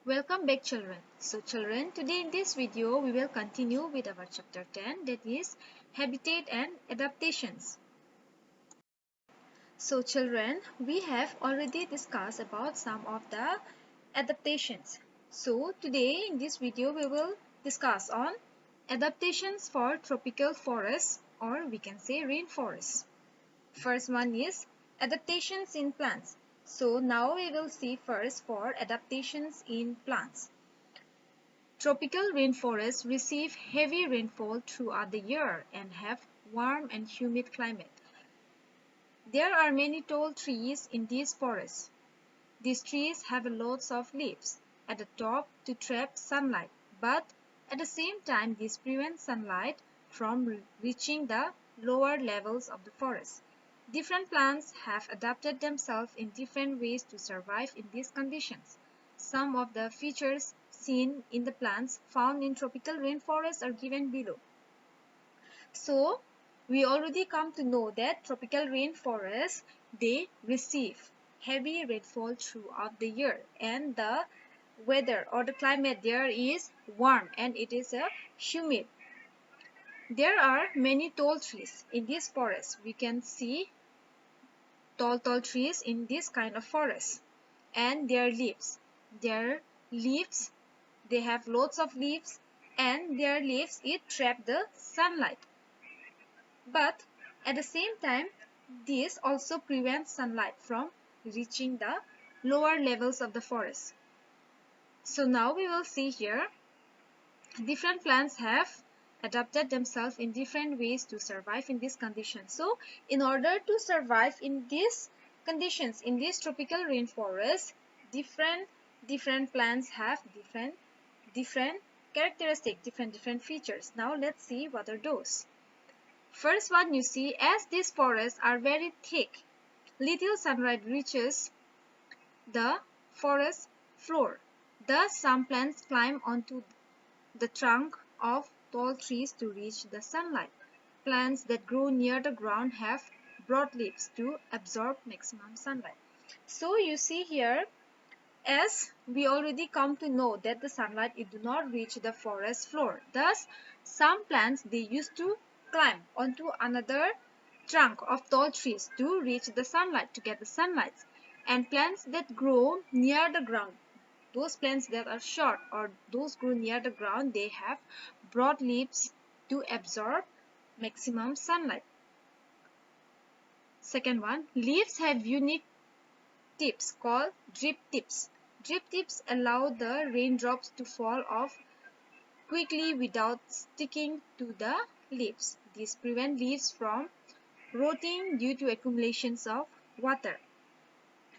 Welcome back children. So children, today in this video we will continue with our chapter 10, that is Habitat and Adaptations. So children, we have already discussed about some of the adaptations. So today in this video we will discuss on adaptations for tropical forests, or we can say rainforests. First one is adaptations in plants. So now we will see first for adaptations in plants. Tropical rainforests receive heavy rainfall throughout the year and have warm and humid climate. There are many tall trees in these forests. These trees have lots of leaves at the top to trap sunlight, but at the same time this prevents sunlight from reaching the lower levels of the forest. Different plants have adapted themselves in different ways to survive in these conditions. Some of the features seen in the plants found in tropical rainforests are given below. So, we already come to know that tropical rainforests, they receive heavy rainfall throughout the year, and the weather or the climate there is warm and it is humid. There are many tall trees in this forest. We can see tall trees in this kind of forest, and their leaves they have lots of leaves, and their leaves it trap the sunlight, but at the same time this also prevents sunlight from reaching the lower levels of the forest. So now we will see here different plants have adapted themselves in different ways to survive in these conditions. So in order to survive in these conditions, in this tropical rainforest, different plants have different characteristics, different features. Now let's see what are those. First one, you see, as these forests are very thick, little sunlight reaches the forest floor. Thus, some plants climb onto the trunk of tall trees to reach the sunlight. Plants that grow near the ground have broad leaves to absorb maximum sunlight. So you see here, as we already come to know that the sunlight it do not reach the forest floor. Thus, some plants they used to climb onto another trunk of tall trees to reach the sunlight, to get the sunlight. And plants that grow near the ground, those plants that are short or those grow near the ground, they have broad leaves to absorb maximum sunlight. Second one, leaves have unique tips called drip tips. Drip tips allow the raindrops to fall off quickly without sticking to the leaves. These prevent leaves from rotting due to accumulations of water.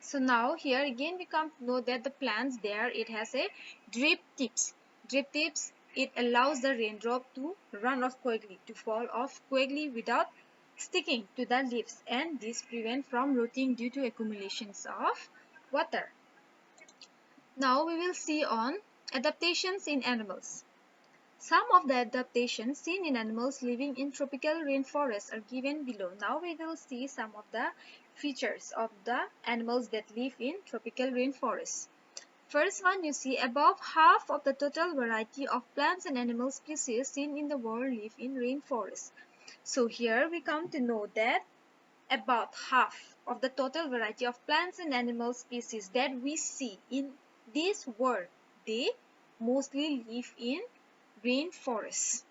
So now here again we come to know that the plants there it has a drip tips. Drip tips it allows the raindrop to run off quickly, to fall off quickly without sticking to the leaves, and this prevent from rotting due to accumulations of water. Now we will see on adaptations in animals. Some of the adaptations seen in animals living in tropical rainforests are given below. Now we will see some of the features of the animals that live in tropical rainforests. First one, you see, above half of the total variety of plants and animal species seen in the world live in rainforests. So here we come to know that about half of the total variety of plants and animal species that we see in this world, they mostly live in rainforests.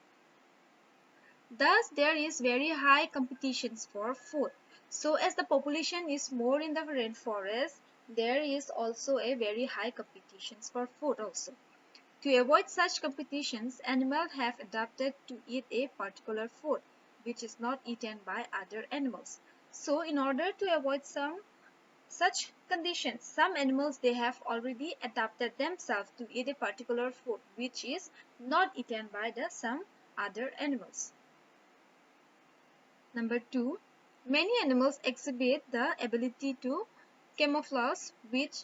Thus, there is very high competitions for food. So, as the population is more in the rainforest, there is also a very high competitions for food also. To avoid such competitions, animals have adapted to eat a particular food, which is not eaten by other animals. So, in order to avoid such conditions, some animals they have already adapted themselves to eat a particular food which is not eaten by some other animals. Number 2, many animals exhibit the ability to camouflage with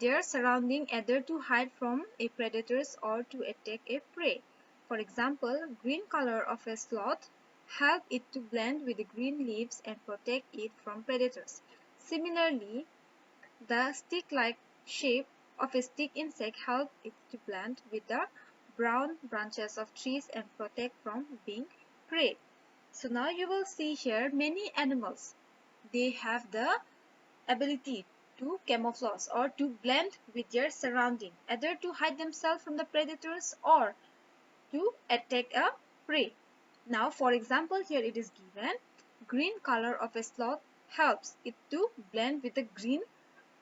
their surrounding, either to hide from a predators or to attack a prey. For example, green color of a sloth help it to blend with the green leaves and protect it from predators. Similarly, the stick-like shape of a stick insect help it to blend with the brown branches of trees and protect from being preyed. So now you will see here many animals. They have the ability to camouflage or to blend with their surrounding, either to hide themselves from the predators or to attack a prey. Now for example here it is given green color of a sloth helps it to blend with the green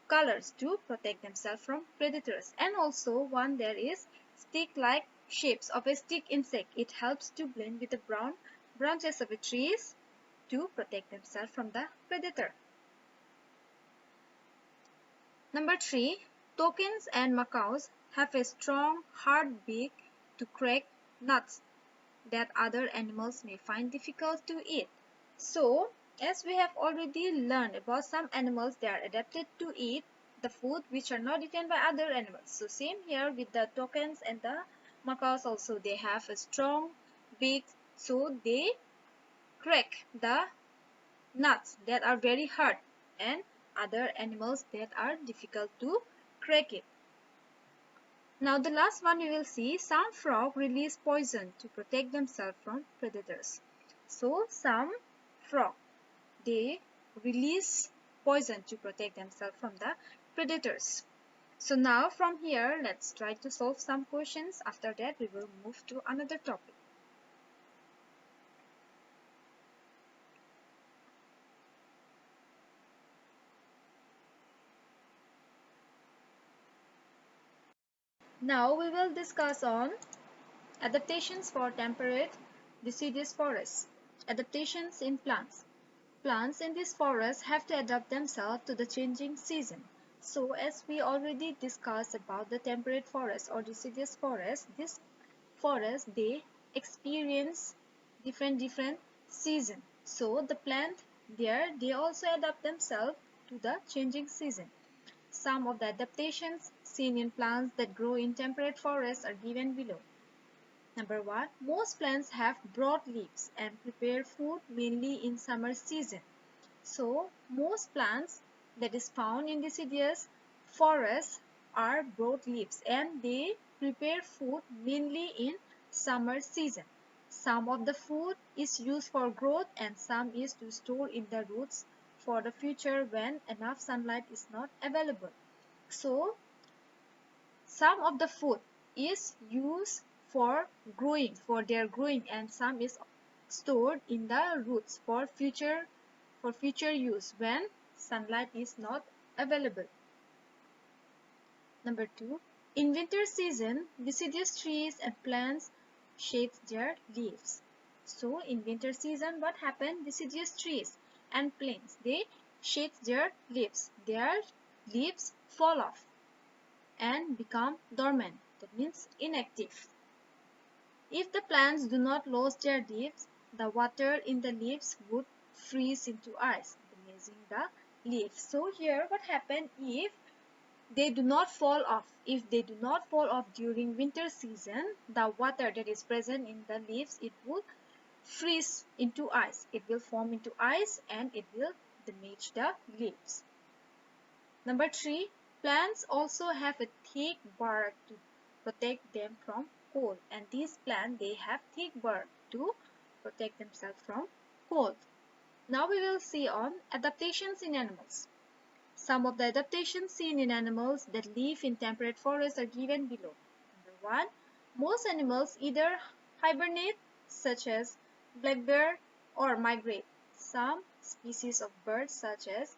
colors to protect themselves from predators. And also one there is stick-like shapes of a stick insect. It helps to blend with the brown branches of a trees to protect themselves from the predator. Number 3. Toucans and macaws have a strong hard beak to crack nuts that other animals may find difficult to eat. So, as we have already learned about some animals, they are adapted to eat the food which are not eaten by other animals. So, same here with the toucans and the macaws also. They have a strong beak, so they crack the nuts that are very hard and other animals that are difficult to crack it. Now the last one we will see, some frog release poison to protect themselves from predators. So some frog, they release poison to protect themselves from the predators. So now from here, let's try to solve some questions. After that, we will move to another topic. Now we will discuss on adaptations for temperate deciduous forests. Adaptations in plants. Plants in this forest have to adapt themselves to the changing season. So as we already discussed about the temperate forest or deciduous forest, this forest they experience different season. So the plant there they also adapt themselves to the changing season. Some of the adaptations seen in plants that grow in temperate forests are given below. Number 1. Most plants have broad leaves and prepare food mainly in summer season. So, most plants that is found in deciduous forests are broad leaves and they prepare food mainly in summer season. Some of the food is used for growth and some is to store in the roots for the future when enough sunlight is not available. So, some of the food is used for their growing, and some is stored in the roots for future use when sunlight is not available. Number 2. In winter season, deciduous trees and plants shed their leaves. So in winter season, what happened? Deciduous trees and plants, they shed their leaves. Their leaves fall off and become dormant, that means inactive. If the plants do not lose their leaves, the water in the leaves would freeze into ice, damaging the leaves. So here what happened if they do not fall off? If they do not fall off during winter season, the water that is present in the leaves, it will freeze into ice. It will form into ice and it will damage the leaves. Number 3, plants also have a thick bark to protect them from cold, and these plants they have thick bark to protect themselves from cold. Now we will see on adaptations in animals. Some of the adaptations seen in animals that live in temperate forests are given below. Number 1, most animals either hibernate, such as black bear, or migrate. Some species of birds, such as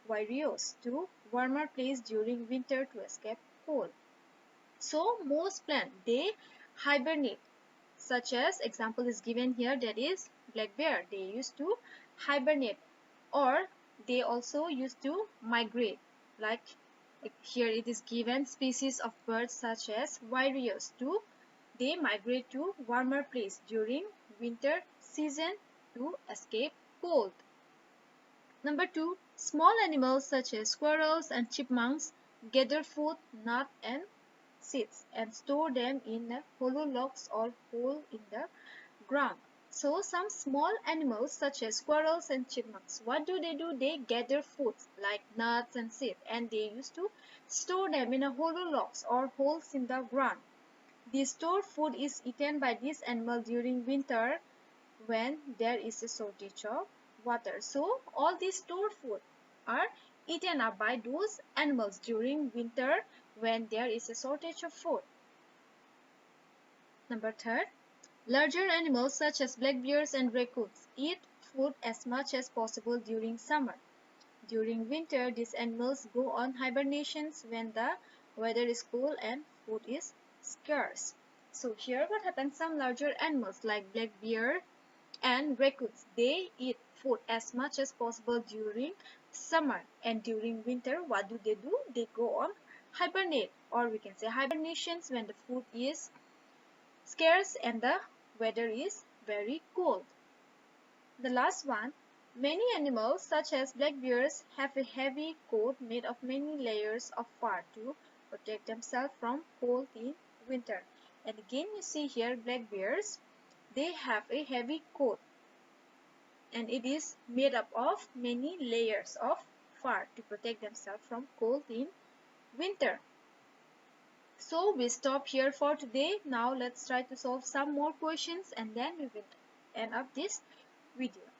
vireos, to warmer place during winter to escape cold. So most plants they hibernate, such as example is given here, that is black bear. They used to hibernate, or they also used to migrate, like here it is given species of birds such as vireos to they migrate to warmer place during winter season to escape cold. Number 2, small animals such as squirrels and chipmunks gather food, nuts and seeds and store them in hollow logs or hole in the ground. So some small animals such as squirrels and chipmunks, what do? They gather foods like nuts and seeds, and they used to store them in a hollow logs or holes in the ground. The stored food is eaten by these animals during winter when there is a shortage of water. So all these stored food are eaten up by those animals during winter when there is a shortage of food. Number third, larger animals such as black bears and raccoons eat food as much as possible during summer. During winter, these animals go on hibernations when the weather is cool and food is scarce. So here what happens, some larger animals like black bear and raccoons, they eat food as much as possible during summer, and during winter what do? They go on hibernate, or we can say hibernations, when the food is scarce and the weather is very cold. The last one, many animals such as black bears have a heavy coat made of many layers of fur to protect themselves from cold in winter. And again you see here black bears, they have a heavy coat and it is made up of many layers of fur to protect themselves from cold in winter. So we stop here for today. Now let's try to solve some more questions and then we will end up this video.